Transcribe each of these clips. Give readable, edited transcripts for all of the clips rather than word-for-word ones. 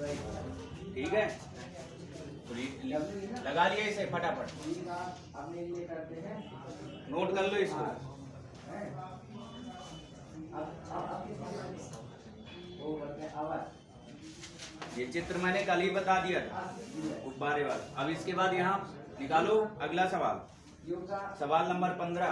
ठीक है, तो लगा लिया इसे फटाफट, नोट कर लो इसको। ये चित्र मैंने कल ही बता दिया था गुब्बारे वाला। अब इसके बाद यहाँ निकालो अगला सवाल, सवाल नंबर 15।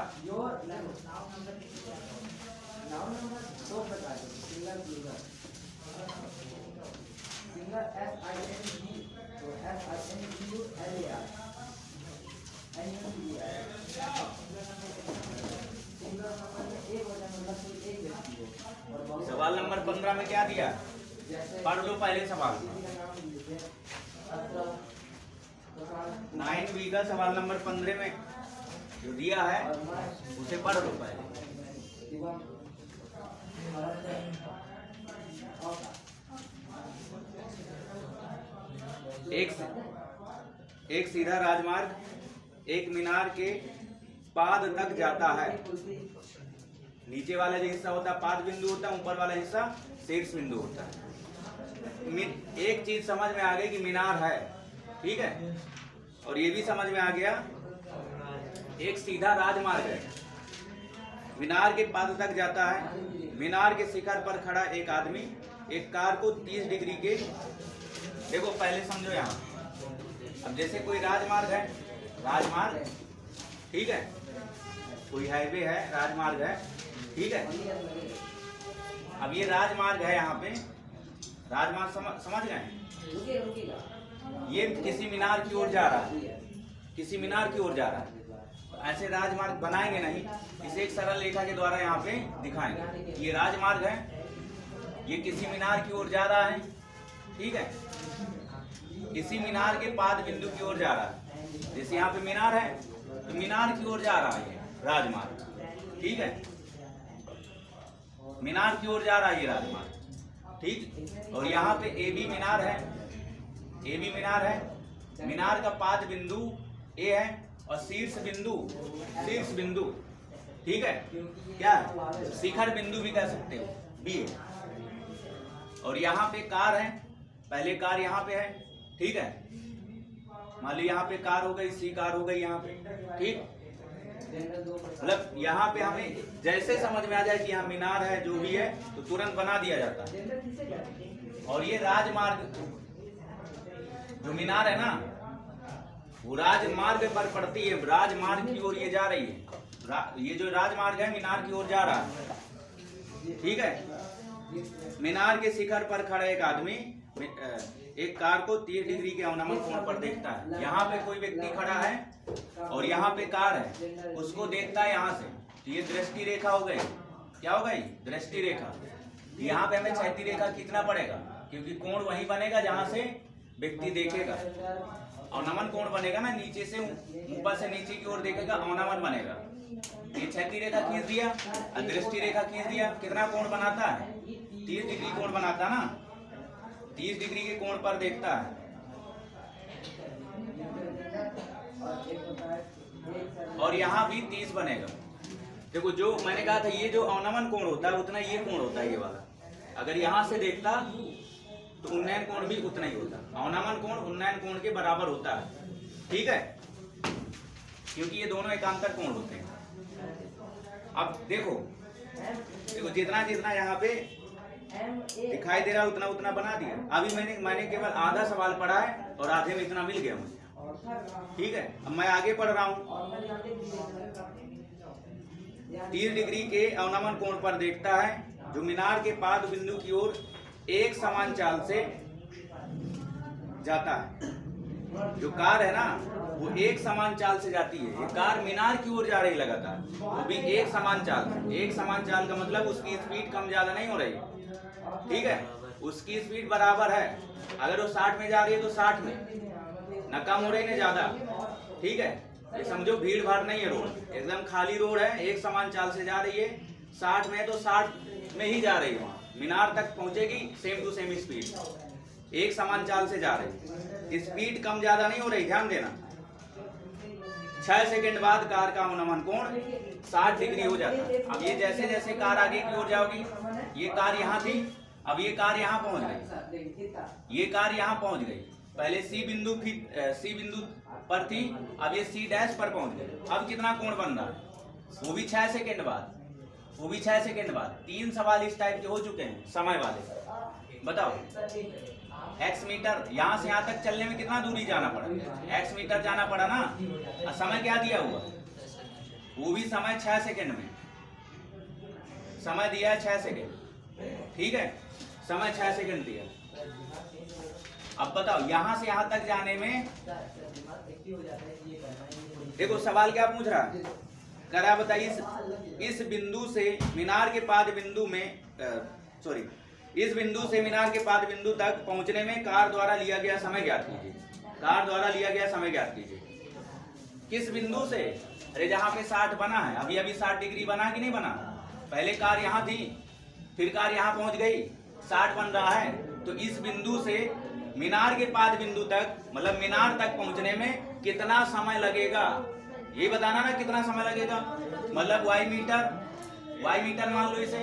सवाल नंबर 15 में क्या दिया, पढ़ लो पहले सवाल। 9B का सवाल नंबर 15 में जो दिया है उसे पढ़ लो पहले। एक सीधा राजमार्ग एक मीनार के पाद तक जाता है। नीचे वाला जो हिस्सा होता है पाद बिंदु होता है, ऊपर वाला हिस्सा शीर्ष बिंदु होता है। एक चीज समझ में आ गई कि मीनार है, ठीक है, और ये भी समझ में आ गया एक सीधा राजमार्ग है, मीनार के पाद तक जाता है। मीनार के शिखर पर खड़ा एक आदमी एक कार को 30 डिग्री के, देखो पहले समझो यहाँ, अब जैसे कोई राजमार्ग है, राजमार्ग ठीक है, कोई हाईवे है, राजमार्ग है, ठीक है। अब ये राजमार्ग है, यहाँ पे राजमार्ग समझ गए, ये किसी मीनार की ओर जा रहा है, किसी मीनार की ओर जा रहा है। ऐसे राजमार्ग बनाएंगे नहीं, इसे एक सरल रेखा के द्वारा यहाँ पे दिखाएंगे। ये राजमार्ग है, ये किसी मीनार की ओर जा रहा है, ठीक है, किसी मीनार के पाद बिंदु की ओर जा रहा है। जैसे यहाँ पे मीनार है तो मीनार की ओर जा रहा है राजमार्ग, ठीक है, मीनार की ओर जा रहा है ये राजमार्ग, ठीक। और यहाँ पे ए बी मीनार है, ए बी मीनार है, मीनार का पाद बिंदु ए है और शीर्ष बिंदु ठीक है, क्या है, शिखर बिंदु भी कह सकते हो, बी है। और यहाँ पे कार है, पहले कार यहाँ पे है, ठीक है, मान लो यहाँ पे कार हो गई, सी कार हो गई यहाँ पे, ठीक। मतलब यहाँ पे हमें जैसे समझ में आ जाए कि यहाँ मीनार है जो भी है तो तुरंत बना दिया जाता है। और ये राजमार्ग जो मीनार है ना, वो राजमार्ग पर पड़ती है, राजमार्ग की ओर ये जा रही है, ये जो राजमार्ग है मीनार की ओर जा रहा है, ठीक है। मीनार के शिखर पर खड़ा एक आदमी एक कार को 30 डिग्री के अवनमन कोण पर देखता है। यहाँ पे कोई व्यक्ति खड़ा है और यहाँ पे कार है, उसको देखता है यहाँ से, तो ये दृष्टि रेखा हो गई, क्या हो गई, दृष्टि रेखा। यहाँ पे हमें क्षैतिज रेखा खींचना पड़ेगा क्योंकि कोण वही बनेगा जहाँ से व्यक्ति देखेगा। अवनमन कोण बनेगा ना, नीचे से ऊपर से नीचे की ओर देखेगा, अवनमन बनेगा। ये क्षैतिज रेखा खींच दिया, दृष्टि रेखा खींच दिया, कितना कोण बनाता है, 30 डिग्री कोण बनाता ना, 30 डिग्री के कोण पर देखता है। और यहाँ भी 30 बनेगा। देखो जो मैंने कहा था, ये जो अवनमन कोण होता है उतना ये कोण होता है, ये वाला। अगर यहाँ से देखता तो उन्नयन कोण भी उतना ही होता, अवनमन कोण उन्नयन कोण के बराबर होता है, ठीक है, क्योंकि ये दोनों एकांतर कोण होते हैं। अब देखो जितना जितना यहाँ पे दिखाई दे रहा है उतना उतना बना दिया। अभी मैंने केवल आधा सवाल पढ़ा है और आधे में इतना मिल गया मुझे, ठीक है। अब मैं आगे पढ़ रहा हूँ। 30 डिग्री के अवनमन कोण पर देखता है जो मीनार के पाद बिंदु की ओर एक समान चाल से जाता है। जो कार है ना वो एक समान चाल से जाती है, ये कार मीनार की ओर जा रही लगातार, वो भी एक समान चाल। एक समान चाल का मतलब उसकी स्पीड कम ज्यादा नहीं हो रही, ठीक है, उसकी स्पीड बराबर है। अगर वो 60 में जा रही है तो 60 में, न कम हो रही न ज्यादा, ठीक है। ये समझो भीड़ भाड़ नहीं है, रोड एकदम खाली रोड है, एक समान चाल से जा रही है। 60 में तो 60 में ही जा रही है, वहाँ मीनार तक पहुंचेगी सेम टू सेम स्पीड, एक समान चाल से जा रही, स्पीड कम ज्यादा नहीं हो रही, ध्यान देना। 6 सेकंड बाद कार का अवनमन कोण 60 डिग्री हो जाता है। अब ये जैसे जैसे कार आगे की ओर जाओगी, ये कार यहाँ थी, अब ये कार यहाँ पहुंच गई, ये कार यहाँ पहुंच गई। पहले सी बिंदु पर थी, अब ये सी डैश पर पहुंच गई। अब कितना कोण बन रहा है? वो भी 6 सेकेंड बाद, वो भी 6 सेकेंड बाद। 3 सवाल इस टाइप के हो चुके हैं समय वाले। बताओ एक्स मीटर, यहाँ से यहाँ तक चलने में कितना दूरी जाना पड़ा? एक्स मीटर जाना पड़ा ना। और समय क्या दिया हुआ? वो भी समय 6 सेकेंड में, समय दिया है 6 सेकेंड। ठीक है, समय 6 सेकेंड दिया। अब बताओ यहाँ से यहाँ तक जाने में, देखो सवाल क्या पूछ रहा है, करा बताइए। इस बिंदु से मीनार के पाद बिंदु में इस बिंदु से मीनार के पाद बिंदु तक पहुंचने में कार द्वारा लिया गया समय ज्ञात कीजिए। कार द्वारा लिया गया समय ज्ञात कीजिए। किस बिंदु से? अरे जहाँ पे 60 बना है, अभी अभी 60 डिग्री बना कि नहीं बना? पहले कार यहाँ थी, फिर कार यहाँ पहुंच गई, 60 बन रहा है। तो इस बिंदु से मीनार के पाद बिंदु तक, मतलब मीनार तक पहुंचने में कितना समय लगेगा, ये बताना ना कितना समय लगेगा। मतलब वाई मीटर मान लो इसे।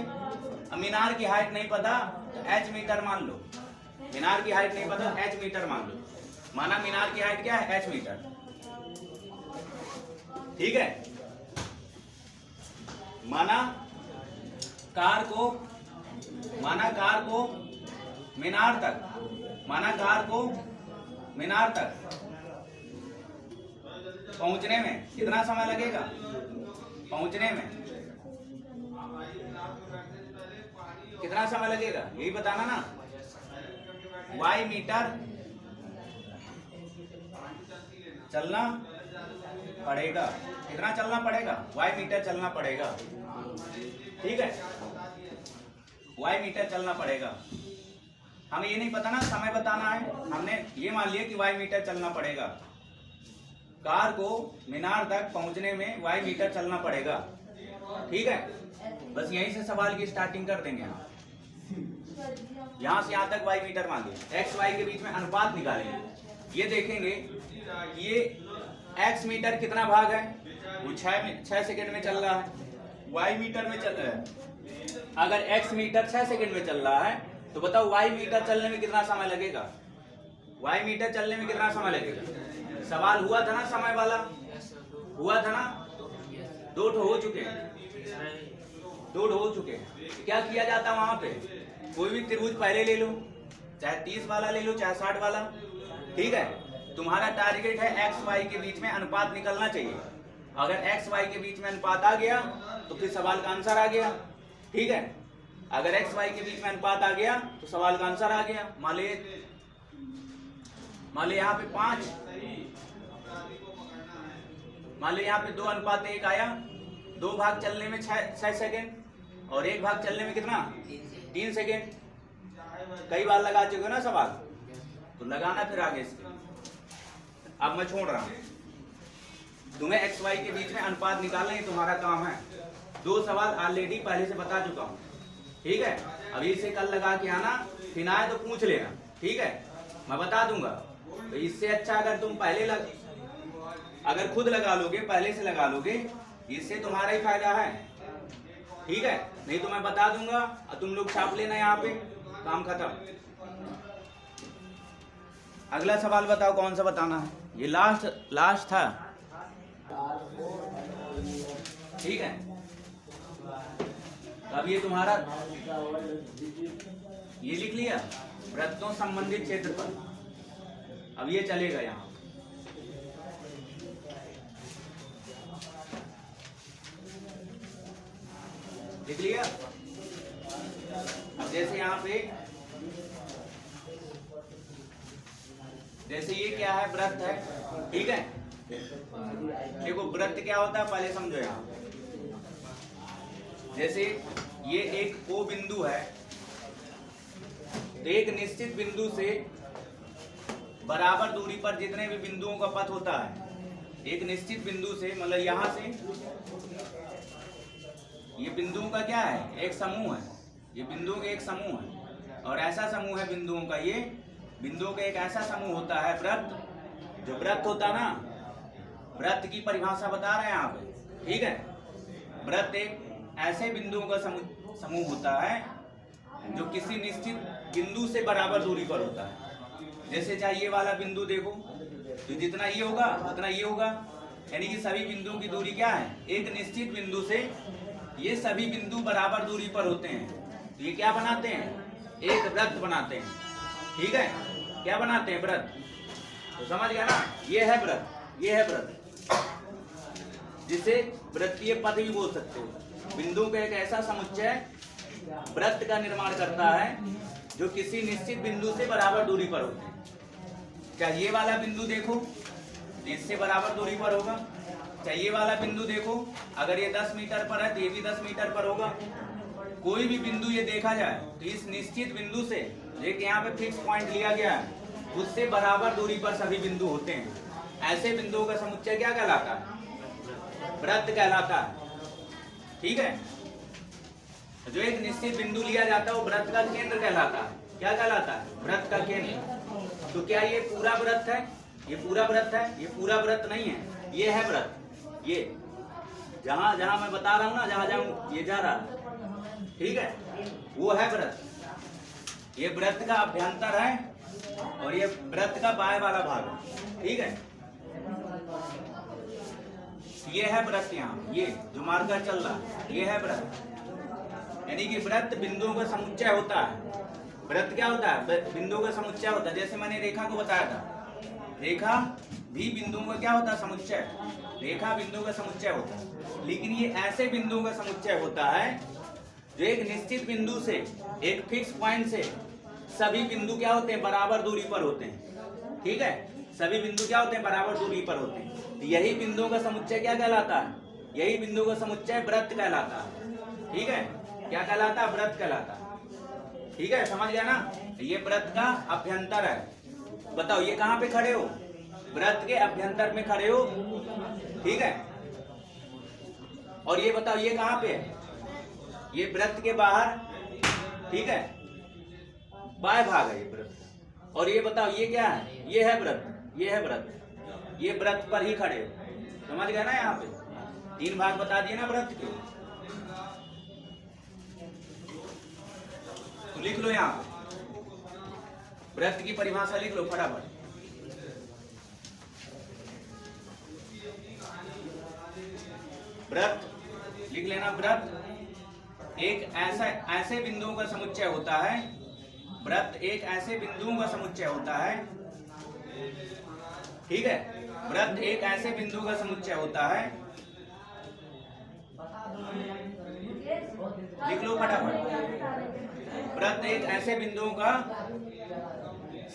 अब मीनार की हाइट नहीं पता तो एच मीटर मान लो। मीनार की हाइट नहीं पता एच मीटर मान लो। माना मीनार की हाइट क्या है? H metre. ठीक है, माना कार को मीनार तक पहुंचने में कितना समय लगेगा? पहुंचने में कितना समय लगेगा, यही बताना ना। वाई मीटर चलना पड़ेगा। कितना चलना पड़ेगा? वाई मीटर चलना पड़ेगा। ठीक है, वाई मीटर चलना पड़ेगा। हमें ये नहीं पता ना, समय बताना है। हमने ये मान लिया कि वाई मीटर चलना पड़ेगा। कार को मीनार तक पहुंचने में वाई मीटर चलना पड़ेगा। ठीक है, बस यहीं से सवाल की स्टार्टिंग कर देंगे हम। यहाँ से यहाँ तक वाई मीटर मांगे, एक्स वाई के बीच में अनुपात निकालेंगे। ये देखेंगे ये एक्स मीटर कितना भाग है, वो 6 सेकेंड में चल रहा है। वाई मीटर में चल रहा है, अगर एक्स मीटर 6 सेकेंड में चल रहा है तो बताओ वाई मीटर चलने में कितना समय लगेगा? वाई मीटर चलने में कितना समय लगेगा? सवाल हुआ था ना समय वाला, हुआ था ना। 2 हो चुके हैं, 2 हो चुके हैं। क्या किया जाता है वहां पे? कोई भी त्रिभुज पहले ले लो, चाहे 30 वाला ले लो, चाहे 60 वाला। ठीक है, तुम्हारा टारगेट है एक्स वाई के बीच में अनुपात निकलना चाहिए। अगर एक्स वाई के बीच में अनुपात आ गया तो फिर सवाल का आंसर आ गया। ठीक है, अगर एक्स वाई के बीच में अनुपात आ गया तो सवाल का आंसर आ गया। मान लो यहाँ पे 5, मान लो यहाँ पे 2:1 आया। 2 भाग चलने में 6 सेकेंड और 1 भाग चलने में कितना? 3 सेकेंड। कई बार लगा चुके हो ना सवाल, तो लगाना फिर आगे इसके। अब मैं छोड़ रहा हूं, तुम्हें एक्स वाई के बीच में अनुपात निकालना ही तुम्हारा काम है। 2 सवाल ऑलरेडी पहले से बता चुका हूं। ठीक है, अभी इसे कल लगा के आना, फिर आए तो पूछ लेना। ठीक है, मैं बता दूंगा। तो इससे अच्छा अगर तुम अगर खुद लगा लोगे, पहले से लगा लोगे, इससे तुम्हारा ही फायदा है। ठीक है, नहीं तो मैं बता दूंगा और तुम लोग छाप लेना यहाँ पे, काम खत्म। अगला सवाल बताओ कौन सा बताना है? ये लास्ट था। ठीक है, अब ये तुम्हारा ये लिख लिया वृत्तों संबंधित क्षेत्रफल। अब ये चलेगा यहाँ, लिख लिया। अब जैसे यहाँ पे, जैसे ये क्या है? वृत्त है। ठीक है, देखो वृत्त क्या होता है पहले समझो। यहाँ जैसे ये एक ओ बिंदु है, तो एक निश्चित बिंदु से बराबर दूरी पर जितने भी बिंदुओं का पथ होता है, एक निश्चित बिंदु से, मतलब यहां से, ये बिंदुओं का क्या है? एक समूह है। ये बिंदुओं का एक समूह है, और ऐसा समूह है बिंदुओं का, ये बिंदुओं का एक ऐसा समूह होता है वृत्त। जो वृत्त होता ना, वृत्त की परिभाषा बता रहे हैं यहाँ पे। ठीक है, वृत्त एक ऐसे बिंदुओं का समूह होता है जो किसी निश्चित बिंदु से बराबर दूरी पर होता है। जैसे चाहे ये वाला बिंदु देखो, तो जितना ये होगा उतना ये होगा, यानी कि सभी बिंदुओं की दूरी क्या है, एक निश्चित बिंदु से ये सभी बिंदु बराबर दूरी पर होते हैं। तो ये क्या बनाते हैं, एक वृत्त बनाते हैं। ठीक है, क्या बनाते हैं, वृत्त। तो समझ गया ना, ये है वृत्त, ये है वृत्त, जिसे वृत्तीय पथ भी बोल सकते हो। बिंदु का एक ऐसा समुच्चय वृत्त का निर्माण करता है जो किसी निश्चित बिंदु से बराबर दूरी पर होते हैं। क्या ये वाला बिंदु देखो, इससे बराबर दूरी पर होगा। चाहे ये वाला बिंदु देखो, अगर ये 10 मीटर पर है तो ये भी 10 मीटर पर होगा। कोई भी बिंदु ये देखा जाए तो इस निश्चित बिंदु से, एक यहाँ पे फिक्स पॉइंट लिया गया है, उससे बराबर दूरी पर सभी बिंदु होते हैं। ऐसे बिंदुओं का समुच्चय क्या कहलाता है, वृत्त कहलाता है। ठीक है, जो एक निश्चित बिंदु लिया जाता है वो वृत्त का केंद्र कहलाता है। क्या कहलाता है, वृत्त का केंद्र। तो क्या ये पूरा वृत्त है, ये पूरा वृत्त है, ये पूरा वृत्त नहीं है, ये है वृत्त। ये जहां जहां मैं बता रहा हूं ना, जहां जहां ये जा रहा है, ठीक है, वो है वृत्त। ये वृत्त का अभ्यंतर है और ये वृत्त का बाएं वाला भाग है। ठीक है, ये है वृत्त। यहाँ ये जो मार्कर चल रहा है ये है वृत्त, यानी कि वृत्त बिंदुओं का समुच्चय होता है। वृत्त क्या होता है, बिंदुओं का समुच्चय होता है। जैसे मैंने रेखा को बताया था, रेखा भी बिंदुओं का क्या होता है, समुच्चय। रेखा बिंदुओं का समुच्चय होता है, लेकिन ये ऐसे बिंदुओं का समुच्चय होता है जो एक निश्चित बिंदु से, एक फिक्स पॉइंट से सभी बिंदु क्या होते हैं, बराबर दूरी पर होते हैं। ठीक है, सभी बिंदु क्या होते हैं, बराबर दूरी पर होते हैं। तो यही बिंदुओं का समुच्चय क्या कहलाता है, यही बिंदुओं का समुच्चय वृत्त कहलाता है। ठीक है, क्या कहलाता है, वृत्त कहलाता है। ठीक है, समझ गया ना, ये वृत्त का अभ्यंतर है। बताओ ये कहाँ पे खड़े हो, वृत्त के अभ्यंतर में खड़े हो। ठीक है, और ये बताओ ये कहाँ पे है, ये वृत्त के बाहर। ठीक है, बाएं भाग है ये वृत्त। और ये बताओ ये क्या है, ये है वृत्त, ये है वृत्त, ये वृत्त पर ही खड़े हो। समझ गए ना, यहाँ पे 3 भाग बता दिए ना वृत्त के। तो लिख लो यहाँ पे वृत्त की परिभाषा लिख लो फटाफट। वृत्त लिख लेना, वृत्त एक ऐसे बिंदुओं का समुच्चय होता है। वृत्त एक ऐसे बिंदुओं का समुच्चय होता है। ठीक है, वृत्त एक ऐसे बिंदु का समुच्चय होता है। लिख लो फटाफट, वृत्त एक ऐसे बिंदुओं का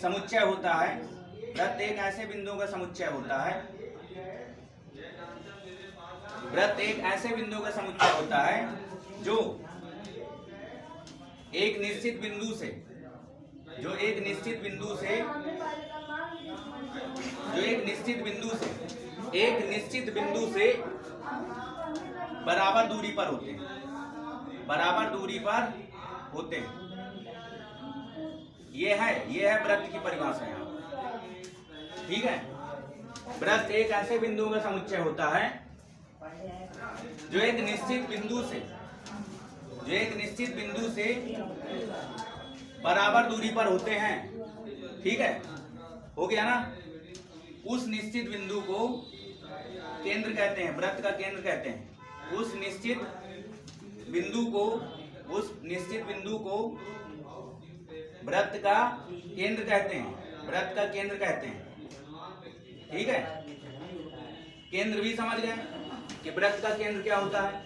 समुच्चय होता है। वृत्त एक ऐसे बिंदुओं का समुच्चय होता है। वृत्त एक ऐसे बिंदुओं का समुच्चय होता है जो एक निश्चित बिंदु से, जो एक निश्चित बिंदु से, जो एक निश्चित बिंदु से, एक निश्चित बिंदु से बराबर दूरी पर होते हैं, बराबर दूरी पर होते हैं। ये है वृत्त की परिभाषा यहाँ। ठीक है, वृत्त एक ऐसे बिंदुओं का समुच्चय होता है जो एक निश्चित बिंदु से, जो एक निश्चित बिंदु से बराबर दूरी पर होते हैं। ठीक है, हो गया ना। उस निश्चित बिंदु को केंद्र कहते हैं, वृत्त का केंद्र कहते हैं। उस निश्चित बिंदु को, उस निश्चित बिंदु को वृत्त का केंद्र कहते हैं, वृत्त का केंद्र कहते हैं। ठीक है, केंद्र भी समझ गए कि वृत्त का केंद्र क्या होता है,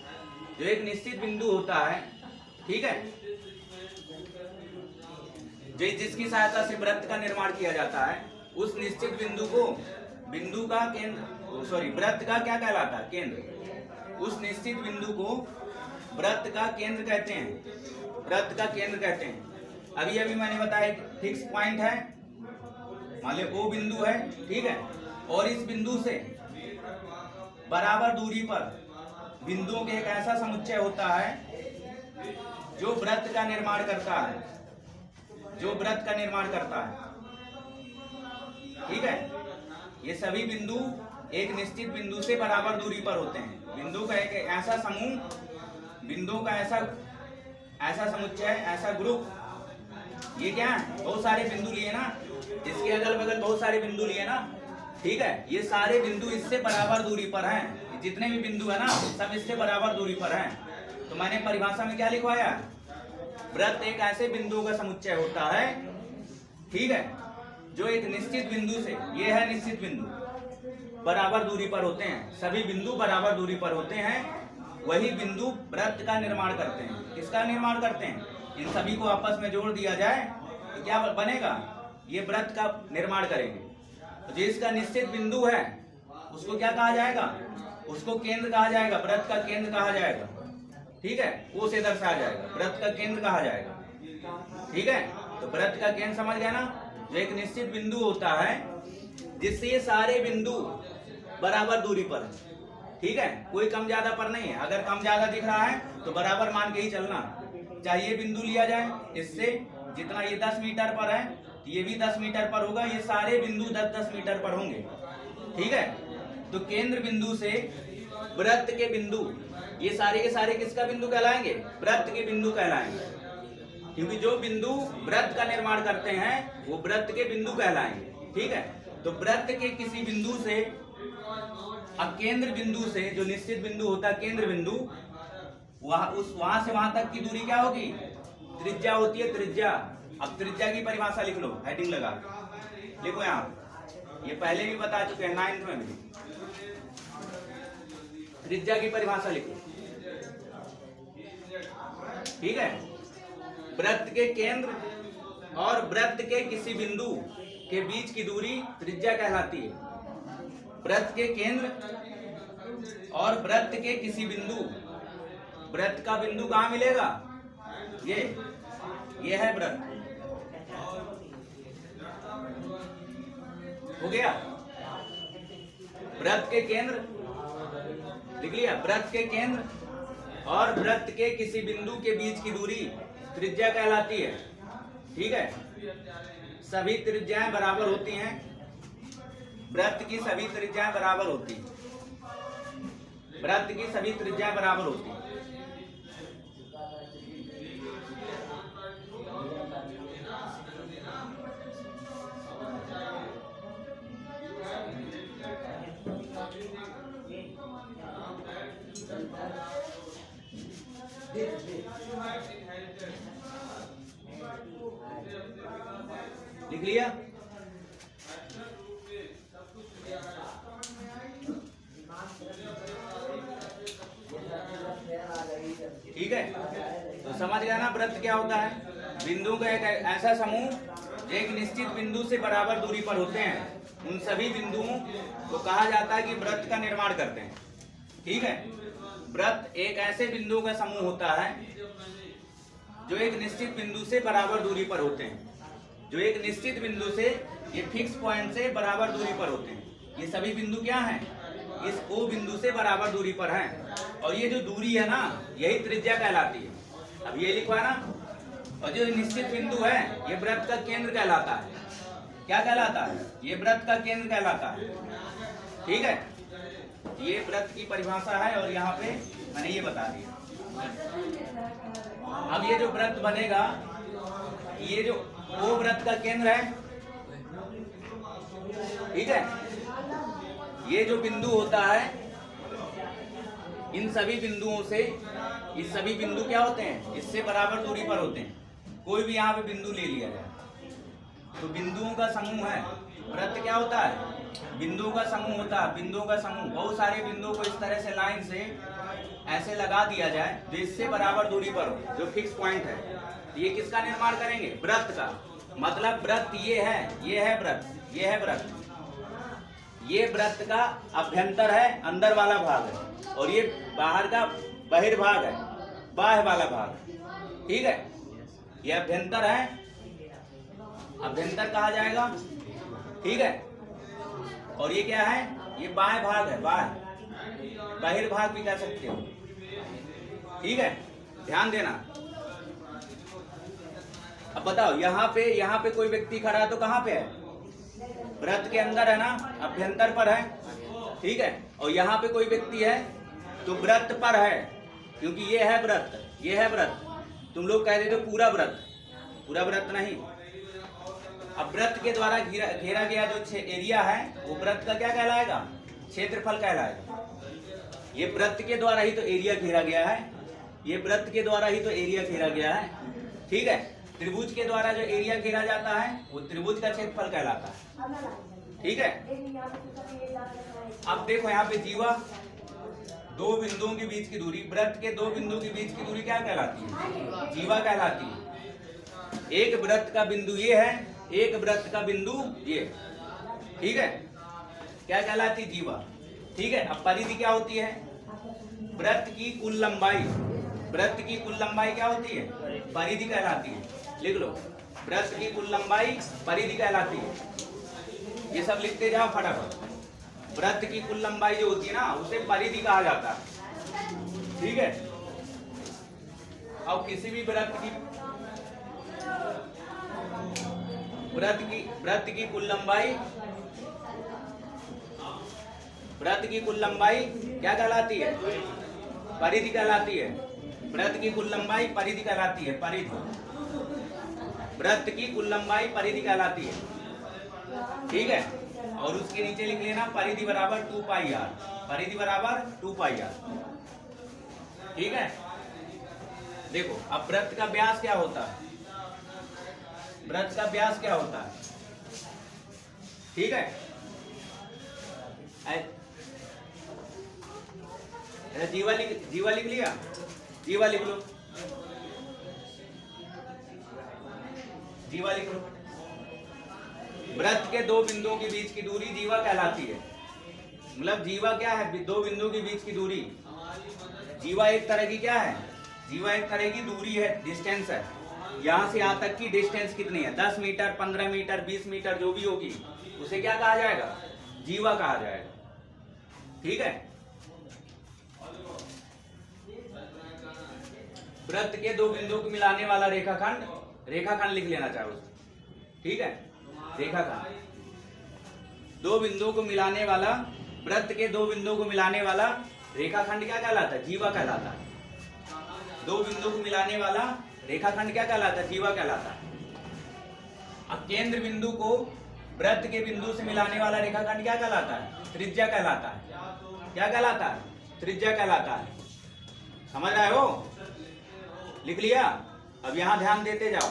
जो एक निश्चित बिंदु होता है। ठीक है, जिसकी सहायता से वृत्त का निर्माण किया जाता है, उस निश्चित बिंदु को, बिंदु का केंद्र, सॉरी, वृत्त का क्या कहलाता है, केंद्र। उस निश्चित बिंदु को वृत्त का केंद्र कहते हैं, वृत्त का केंद्र कहते हैं। अभी अभी मैंने बताया एक फिक्स पॉइंट है, मान लो ओ बिंदु है। ठीक है, और इस बिंदु से बराबर दूरी पर बिंदुओं के एक ऐसा समुच्चय होता है जो वृत्त का निर्माण करता है, जो वृत्त का निर्माण करता है। ठीक है, ये सभी बिंदु एक निश्चित बिंदु से बराबर दूरी पर होते हैं। बिंदु का एक ऐसा समूह, बिंदुओं का ऐसा समुच्चय, ऐसा ग्रुप, ये क्या है, बहुत सारे बिंदु लिए ना, इसके अगल बगल बहुत सारे बिंदु लिए ना, ठीक है। ये सारे बिंदु इससे बराबर दूरी पर हैं, जितने भी बिंदु है ना सब इससे बराबर दूरी पर हैं। तो मैंने परिभाषा में क्या लिखवाया, वृत्त एक ऐसे बिंदुओं का समुच्चय होता है, ठीक है, जो एक निश्चित बिंदु से, ये है निश्चित बिंदु, बराबर दूरी पर होते हैं। सभी बिंदु बराबर दूरी पर होते हैं, वही बिंदु वृत्त का निर्माण करते हैं। किसका निर्माण करते हैं, इन सभी को आपस में जोड़ दिया जाए तो क्या बनेगा, ये वृत्त का निर्माण करेंगे। तो जिसका निश्चित बिंदु है उसको क्या कहा जाएगा, उसको केंद्र कहा जाएगा, वृत्त का केंद्र कहा जाएगा, ठीक है, वो से दर्शाया जाएगा, वृत्त का केंद्र कहा जाएगा, ठीक है। तो वृत्त का केंद्र समझ गया ना, जो एक निश्चित बिंदु होता है जिससे ये सारे बिंदु बराबर दूरी पर है, ठीक है, कोई कम ज्यादा पर नहीं है। अगर कम ज्यादा दिख रहा है तो बराबर मान के ही चलना, चाहे ये बिंदु लिया जाए, इससे जितना ये 10 मीटर पर है ये भी 10 मीटर पर होगा, ये सारे बिंदु 10-10 मीटर पर होंगे, ठीक है। तो केंद्र बिंदु से वृत्त के बिंदु, ये सारे के सारे किसका बिंदु कहलाएंगे, वृत्त के बिंदु कहलाएंगे, क्योंकि जो बिंदु वृत्त का निर्माण करते हैं वो वृत्त के बिंदु कहलाएंगे, ठीक है। तो वृत्त के किसी बिंदु से, अब केंद्र बिंदु से, जो निश्चित बिंदु होता है केंद्र बिंदु, वहां से वहां तक की दूरी क्या होगी, त्रिज्या होती है, त्रिज्या। अब त्रिज्या की परिभाषा लिख लो, हेडिंग लगा लिखो यहाँ, ये पहले भी बता चुके हैं 9th में भी। त्रिज्या की परिभाषा लिखो, ठीक है। वृत्त के केंद्र और वृत्त के किसी बिंदु के बीच की दूरी त्रिज्या कहलाती है। वृत्त के केंद्र और वृत्त के किसी बिंदु, वृत्त का बिंदु कहाँ मिलेगा, ये है वृत्त, हो गया। वृत्त के केंद्र लिख लिया, वृत्त के केंद्र और वृत्त के किसी बिंदु के बीच की दूरी त्रिज्या कहलाती है, ठीक है। सभी त्रिज्याएं बराबर होती हैं, वृत्त की सभी त्रिज्याएं बराबर होती हैं, वृत्त की सभी त्रिज्याएं बराबर होती हैं। लिख लिया, ठीक है। तो समझ गया ना वृत्त क्या होता है, बिंदु का एक ऐसा समूह जो एक निश्चित बिंदु से बराबर दूरी पर होते हैं। उन सभी बिंदुओं को कहा जाता है कि वृत्त का निर्माण करते हैं, ठीक है। वृत्त एक ऐसे बिंदुओं का समूह होता है जो एक निश्चित बिंदु से बराबर दूरी पर होते हैं, जो एक निश्चित बिंदु से, ये फिक्स पॉइंट से बराबर दूरी पर होते हैं। ये सभी बिंदु क्या हैं, इस O बिंदु से बराबर दूरी पर हैं, और ये जो दूरी है ना यही त्रिज्या कहलाती है। अब ये लिखवा ना, और जो निश्चित बिंदु है ये वृत्त का केंद्र कहलाता है। क्या कहलाता है, ये वृत्त का केंद्र कहलाता है, ठीक है। ये वृत्त की परिभाषा है और यहाँ पे मैंने ये बता दिया। अब ये जो वृत्त बनेगा, ये जो O वृत्त का केंद्र है, ठीक है। ये जो बिंदु होता है, इन सभी बिंदुओं से, ये सभी बिंदु क्या होते हैं, इससे बराबर दूरी पर होते हैं। कोई भी यहाँ पे बिंदु ले लिया जाए तो बिंदुओं का समूह है। वृत्त क्या होता है, बिंदुओं का समूह होता है, बिंदुओं का समूह। बहुत सारे बिंदुओं को इस तरह से लाइन से ऐसे लगा दिया जाए जो इससे बराबर दूरी पर हो, जो फिक्स पॉइंट है। ये किसका निर्माण करेंगे, वृत्त का। मतलब वृत्त ये है वृत्त, ये है वृत्त। ये वृत्त का अभ्यंतर है, अंदर वाला भाग है, और ये बाहर का बहिर्भाग है, बाह्य वाला भाग, ठीक है। ये अभ्यंतर है, अभ्यंतर कहा जाएगा, ठीक है। और ये क्या है, ये बाह्य भाग है, बाह्य, बहिर्भाग भी कह सकते हो, ठीक है। ध्यान देना। अब बताओ, यहाँ पे कोई व्यक्ति खड़ा है तो कहाँ पे है, वृत्त के अंदर है ना, अभ्यंतर पर है, ठीक है। और यहाँ पे कोई व्यक्ति है तो वृत्त पर है, क्योंकि ये है वृत्त, ये है वृत्त, तुम लोग कह देते पूरा व्रत, पूरा व्रत नहीं। अब व्रत के द्वारा घेरा गया जो एरिया है वो व्रत का क्या कहलाएगा? क्षेत्रफल कहलाएगा। ये व्रत के द्वारा ही तो एरिया घेरा गया है, ये व्रत के द्वारा ही तो एरिया घेरा गया है, ठीक है। त्रिभुज के द्वारा जो एरिया घेरा जाता है वो त्रिभुज का क्षेत्रफल कहलाता है, ठीक है। अब देखो यहाँ पे जीवा, दो बिंदुओं के बीच की दूरी, व्रत के दो बिंदु के बीच की दूरी क्या कहलाती है? जीवा कहलाती है। एक व्रत का बिंदु ये है, एक व्रत का बिंदु ये, ठीक है, क्या कहलाती है? जीवा, ठीक है। अब परिधि क्या होती है? व्रत की कुल लंबाई, व्रत की कुल लंबाई क्या होती है? परिधि कहलाती है। लिख लो, व्रत की कुल लंबाई परिधि कहलाती है। ये सब लिखते जाओ फटाफट। व्रत की कुल लंबाई जो होती है ना उसे परिधि कहा जाता है, ठीक है। अब किसी भी व्रत की कुल लंबाई, व्रत की कुल लंबाई क्या कहलाती है? परिधि कहलाती है। व्रत की कुल लंबाई परिधि कहलाती है, परिधि। व्रत की कुल लंबाई परिधि कहलाती है, ठीक है। और उसके नीचे लिख लेना परिधि बराबर 2 पाई आर, परिधि बराबर 2 पाई आर, ठीक है। देखो अब व्रत का व्यास क्या होता है? व्रत का व्यास क्या होता है? ठीक है, जीवा लिख लिया, जीवा लिख लो, जीवा लिख लो। व्रत के दो बिंदुओं के बीच की दूरी जीवा कहलाती है। मतलब जीवा क्या है? दो बिंदुओं के बीच की दूरी। जीवा एक तरह की क्या है? जीवा एक तरह की दूरी है, डिस्टेंस है। यहाँ से यहाँ तक की डिस्टेंस कितनी है? 10 मीटर, 15 मीटर, 20 मीटर जो भी होगी उसे क्या कहा जाएगा? जीवा कहा जाएगा, ठीक है। व्रत के दो बिंदुओं को मिलाने वाला रेखाखंड, रेखाखंड लिख लेना चाहो, ठीक है। रेखाखंड, दो बिंदुओं को मिलाने वाला, व्रत के दो बिंदुओं को मिलाने वाला रेखाखंड क्या कहलाता है? जीवा कहलाता है। दो बिंदुओं को मिलाने वाला रेखाखंड क्या कहलाता है? जीवा कहलाता है। अब केंद्र बिंदु को व्रत के बिंदु से मिलाने वाला रेखाखंड क्या कहलाता है? त्रिज्या कहलाता है। क्या कहलाता है? त्रिज्या कहलाता है। समझ रहे हो? लिख लिया? अब यहां ध्यान देते जाओ।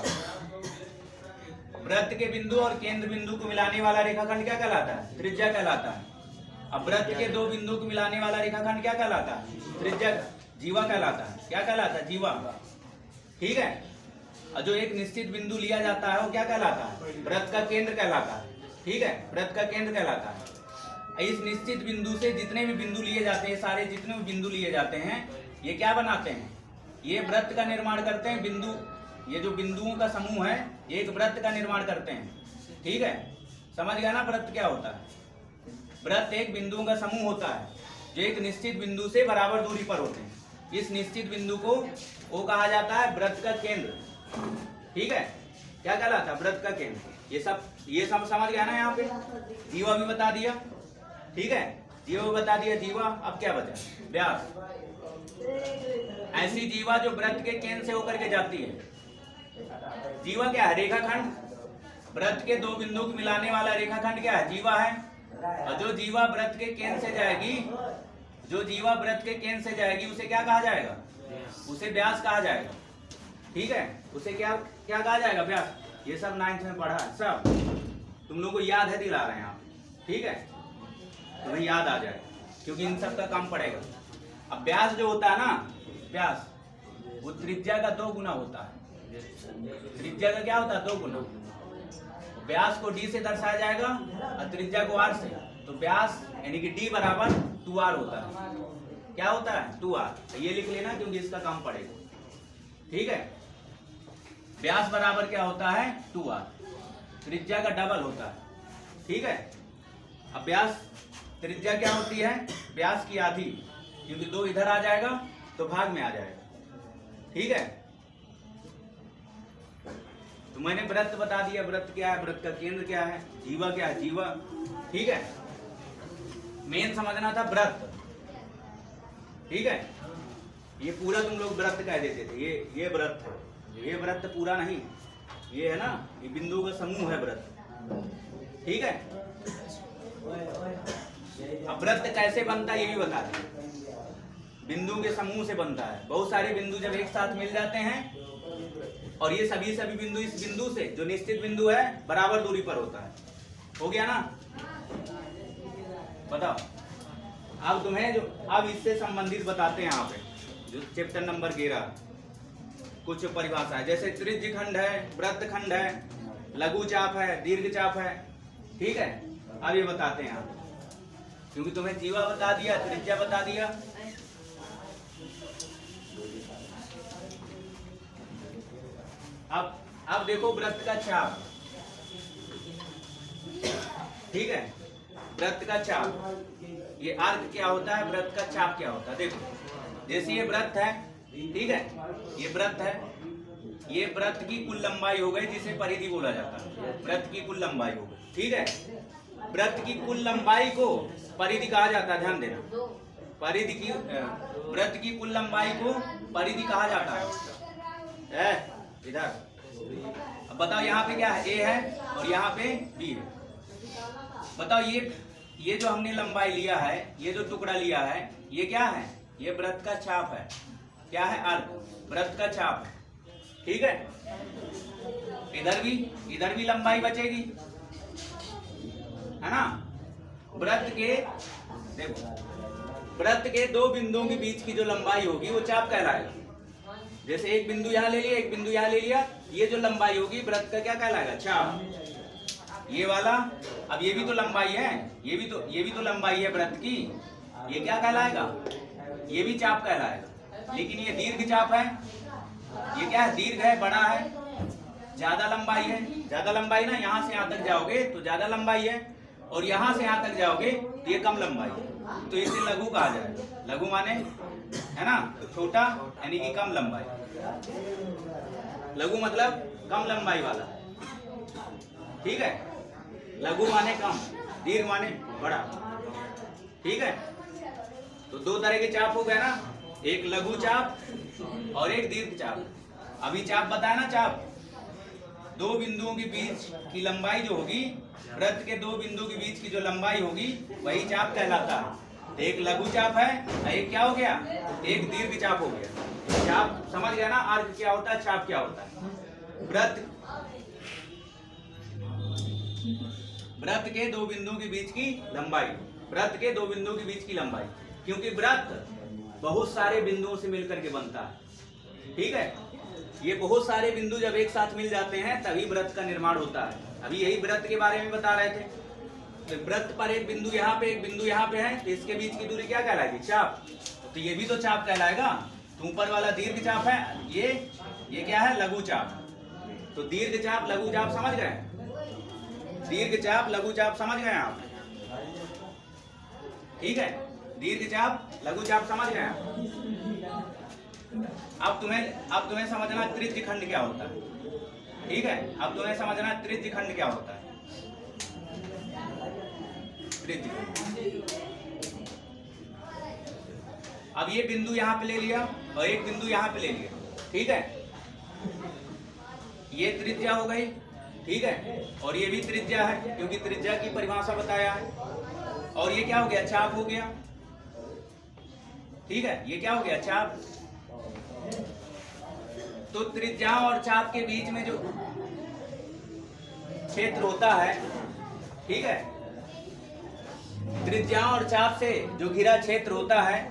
व्रत के बिंदु और केंद्र बिंदु को मिलाने वाला रेखाखंड क्या कहलाता है? त्रिज्या कहलाता है। अब व्रत के दो बिंदु को मिलाने वाला रेखाखंड क्या कहलाता है? त्रिज्या, जीवा कहलाता है। क्या कहलाता है? जीवा, ठीक है। और जो एक निश्चित बिंदु लिया जाता है वो क्या कहलाता है? व्रत का केंद्र कहलाता है, ठीक है। व्रत का केंद्र कहलाता है। इस निश्चित बिंदु से जितने भी बिंदु लिए जाते हैं, सारे जितने भी बिंदु लिए जाते हैं, ये क्या बनाते हैं? ये व्रत का निर्माण करते हैं। बिंदु, ये जो बिंदुओं का समूह है ये एक व्रत का निर्माण करते हैं, ठीक है। समझ गया ना व्रत क्या होता है? व्रत एक बिंदुओं का समूह होता है जो एक निश्चित बिंदु से बराबर दूरी पर होते हैं। इस निश्चित बिंदु को वो कहा जाता है व्रत का केंद्र, ठीक है। क्या कहलाता है? व्रत का केंद्र। ये सब समझ गया ना? यहाँ पे जीवा भी बता दिया, ठीक है। जीवा भी बता दिया, जीवा। अब क्या बचा? व्यास। ऐसी जीवा जो व्रत के केंद्र से होकर के जाती है। जीवा क्या है? रेखाखंड। व्रत के दो बिंदु को मिलाने वाला रेखाखंड क्या है? जीवा है। और जो जीवा व्रत के केंद्र से जाएगी, जो जीवा व्रत के केंद्र से जाएगी उसे क्या कहा जाएगा? उसे व्यास कहा जाएगा, ठीक है। उसे क्या क्या कहा जाएगा? व्यास। ये सब 9th में पढ़ा है, सब तुम लोगों को याद है, दिला रहे हैं आप, ठीक है। तुम्हें याद आ जाए क्योंकि इन सब का काम पड़ेगा। अब व्यास जो होता है ना, व्यास वो त्रिज्या का 2 गुना होता है। त्रिज्या का क्या होता है? 2 गुना। व्यास को d से दर्शाया जाएगा और त्रिज्या को r से। तो व्यास यानी कि d बराबर 2r होता है। क्या होता है? 2r। ये लिख लेना क्योंकि इसका काम पड़ेगा, ठीक है। व्यास बराबर क्या होता है? 2r। त्रिज्या का डबल होता है, ठीक है। अब व्यास, त्रिज्या क्या होती है? व्यास की आधी, क्योंकि 2 इधर आ जाएगा तो भाग में आ जाएगा, ठीक है। तो मैंने व्रत बता दिया, व्रत क्या है, व्रत का केंद्र क्या है, जीवा क्या है, जीवा, ठीक है। मेन समझना था व्रत, ठीक है। ये पूरा तुम लोग व्रत कह देते थे, ये व्रत है, ये वृत्त पूरा नहीं, ये है ना, ये बिंदु का समूह है वृत्त, ठीक है। अब वृत्त कैसे बनता है ये भी बता दें। बिंदु के समूह से बनता है। बहुत सारे बिंदु जब एक साथ मिल जाते हैं और ये सभी बिंदु इस बिंदु से जो निश्चित बिंदु है बराबर दूरी पर होता है। हो गया ना? बताओ। अब तुम्हें जो अब इससे संबंधित बताते हैं यहाँ पे जो चैप्टर नंबर 11 कुछ परिभाषा है, जैसे त्रिज्य खंड है, वृत्त खंड है, लघु चाप है, दीर्घ चाप है, ठीक है। अब ये बताते हैं यहाँ, क्योंकि तुम्हें जीवा बता दिया, त्रिज्या बता दिया। अब देखो वृत्त का चाप, ठीक है। वृत्त का चाप, ये अर्क क्या होता है, वृत्त का चाप क्या होता है। देखो जैसे ये वृत्त है, ठीक है, ये वृत्त है, ये वृत्त की कुल लंबाई हो गई जिसे परिधि बोला जाता है। वृत्त की कुल लंबाई हो गई, ठीक है। वृत्त की कुल लंबाई को परिधि कहा जाता है, ध्यान देना। परिधि की वृत्त की कुल लंबाई को परिधि कहा जाता है। इधर अब बताओ यहाँ पे क्या है, ए है और यहाँ पे बी है। बताओ ये जो हमने लंबाई लिया है, ये जो टुकड़ा लिया है, ये क्या है, ये वृत्त का चाप है। क्या है? अर्क, वृत्त का चाप है, ठीक है। इधर भी लंबाई बचेगी, है ना। वृत्त के देखो, वृत्त के दो बिंदुओं के बीच की जो लंबाई होगी वो चाप कहलाएगा। जैसे एक बिंदु यहाँ ले लिया, एक बिंदु यहाँ ले लिया, ये जो लंबाई होगी वृत्त का क्या कहलाएगा? चाप। ये वाला, अब ये भी तो लंबाई है, ये भी तो लंबाई है वृत्त की, ये क्या कहलाएगा? ये भी चाप कहलाएगा। लेकिन ये दीर्घ चाप है, ये क्या है? दीर्घ है, बड़ा है, ज्यादा लंबाई है। ज्यादा लंबाई ना, यहाँ से यहाँ तक जाओगे तो ज्यादा लंबाई है, और यहाँ से यहाँ तक जाओगे तो ये कम लंबाई है, तो इसे लघु कहा जाएगा। लघु माने, है ना, छोटा, यानी कि कम लंबाई। लघु मतलब कम लंबाई वाला, ठीक है। लघु माने कम, दीर्घ माने बड़ा, ठीक है। तो दो तरह के चाप हो गए ना, एक लघु चाप और एक दीर्घ चाप। अभी चाप बताया ना, चाप दो बिंदुओं के बीच की लंबाई जो होगी, वृत्त के दो बिंदुओं के बीच की जो लंबाई होगी वही चाप कहलाता है। एक लघु चाप है, एक क्या हो गया? एक दीर्घ चाप हो गया। चाप समझ गया ना, अर्क क्या होता है, चाप क्या होता है। वृत्त के दो बिंदुओं के बीच की लंबाई, वृत्त के दो बिंदुओं के बीच की लंबाई, क्योंकि वृत्त बहुत सारे बिंदुओं से मिलकर के बनता है, ठीक है। ये बहुत सारे बिंदु जब एक साथ मिल जाते हैं तभी वृत्त का निर्माण होता है। अभी यही वृत्त के बारे में बता रहे थे। तो वृत्त पर एक बिंदु यहाँ पे, एक बिंदु यहाँ पे है, तो इसके बीच की दूरी क्या कहलाएगी? चाप। तो ये भी तो चाप कहलाएगा। तो ऊपर वाला दीर्घ चाप है, ये क्या है? लघु चाप। तो दीर्घ चाप, लघु चाप समझ गए? दीर्घ चाप, लघु चाप समझ गए आप, ठीक है। दीर्घ चाप, लघु चाप समझ गए आप। अब तुम्हें समझना त्रिज्य खंड क्या होता है, ठीक है। अब तुम्हें समझना त्रिज्य खंड क्या होता है। त्रिज्य खंड, अब ये बिंदु यहाँ पे ले लिया और एक बिंदु यहाँ पे ले लिया, ठीक है। ये त्रिज्या हो गई, ठीक है, और ये भी त्रिज्या है क्योंकि त्रिज्या की परिभाषा बताया है। और ये क्या हो गया? चाप हो गया, ठीक है। ये क्या हो गया? चाप। तो त्रिज्या और चाप के बीच में जो क्षेत्र होता है, ठीक है, त्रिज्या और चाप से जो घिरा क्षेत्र होता है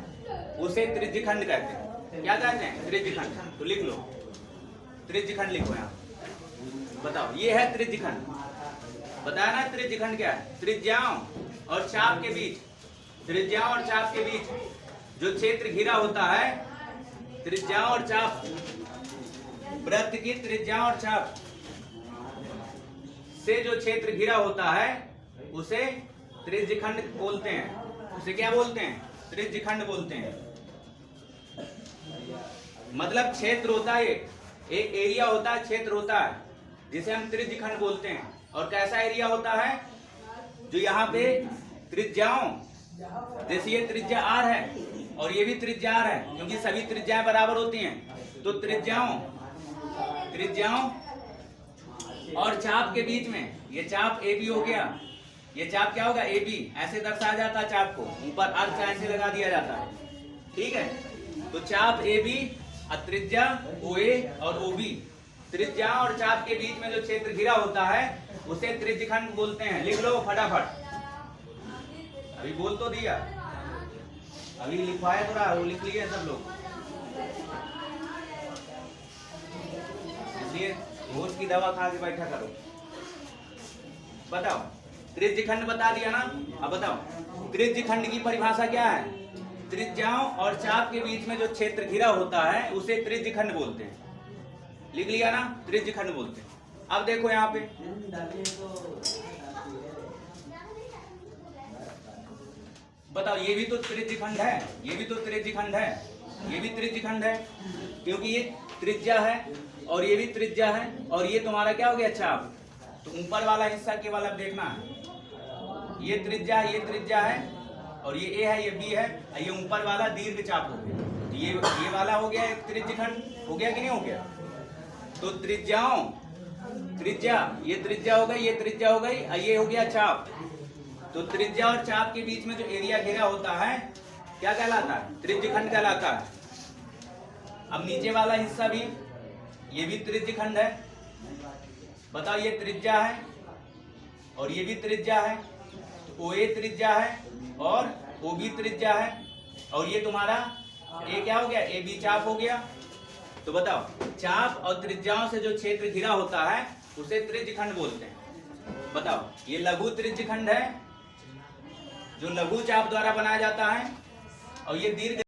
उसे त्रिज्य खंड कहते हैं। क्या कहते हैं? त्रिज्य खंड। तो लिख लो, त्रिज्य खंड लिखो यहाँ। बताओ, ये है त्रिज्य खंड। बताया ना त्रिज्य खंड क्या है? त्रिज्याओं और चाप के बीच, त्रिज्याओं और चाप के बीच जो क्षेत्र घिरा होता है, त्रिज्या और चाप, वृत्त की त्रिज्या और चाप से जो क्षेत्र घिरा होता है उसे त्रिज्य खंड बोलते हैं। उसे क्या बोलते हैं? त्रिज्य खंड बोलते हैं। मतलब क्षेत्र होता है, एक एरिया होता है, क्षेत्र होता है जिसे हम त्रिज्य खंड बोलते हैं। और कैसा एरिया होता है? जो यहाँ पे त्रिज्याओं, जैसे ये त्रिज्या आर है और ये भी त्रिज्या आर है, क्योंकि सभी त्रिज्याएं बराबर होती हैं, तो त्रिज्याओं त्रिज्याओं और चाप के बीच में, ये चाप ए बी हो गया, ये चाप क्या होगा ए बी, ऐसे दर्शाया जाता है चाप को, ऊपर अर्थ ऐसे लगा दिया जाता है, ठीक है। तो चाप ए बी और त्रिज्या ओ ए और ओ बी, त्रिज्या और चाप के बीच में जो क्षेत्र घिरा होता है उसे त्रिज्यखंड बोलते हैं। लिख लो फटाफट, अभी बोल तो दिया, अभी लिखवाया तो रहा, वो लिख लिए सब लोग, इसलिए होश की दवा खा के बैठा करो। बताओ, त्रिज्यखंड बता दिया ना, अब बताओ त्रिज्यखंड की परिभाषा क्या है? त्रिज्याओं और चाप के बीच में जो क्षेत्र घिरा होता है उसे त्रिज्यखंड बोलते हैं। लिख लिया ना, त्रिज्यखंड बोलते हैं। अब देखो यहाँ पे बताओ, ये भी तो त्रिज्यखंड है, ये भी तो त्रिज्यखंड है, ये भी त्रिज्यखंड है, क्योंकि ये त्रिज्या है और ये भी त्रिज्या है, और ये तुम्हारा क्या हो गया चाप। तो ऊपर वाला हिस्सा केवल अब देखना है, ये त्रिज्या है और ये ए है, ये बी है, और ये ऊपर वाला दीर्घ चाप हो गया। तो ये वाला हो गया एक त्रिज्यखंड, हो गया कि नहीं हो गया? तो त्रिज्याओं, त्रिज्या, ये त्रिज्या हो गई, ये त्रिज्या हो गई, और ये हो गया चाप। तो त्रिज्या और चाप के बीच में जो एरिया घेरा होता है क्या कहलाता है? त्रिज्यखंड कहलाता है। अब नीचे वाला हिस्सा भी, ये भी त्रिज्यखंड है। बताओ, ये त्रिज्या है और ये भी त्रिज्या है, तो ओ ए त्रिज्या है और ओ बी त्रिज्या है, और ये तुम्हारा ए क्या हो गया? ए बी चाप हो गया। तो बताओ, चाप और त्रिज्याओं से जो क्षेत्र घिरा होता है उसे त्रिज्यखंड बोलते हैं। बताओ, ये लघु त्रिज्यखंड है जो लघु चाप द्वारा बनाया जाता है, और ये दीर्घ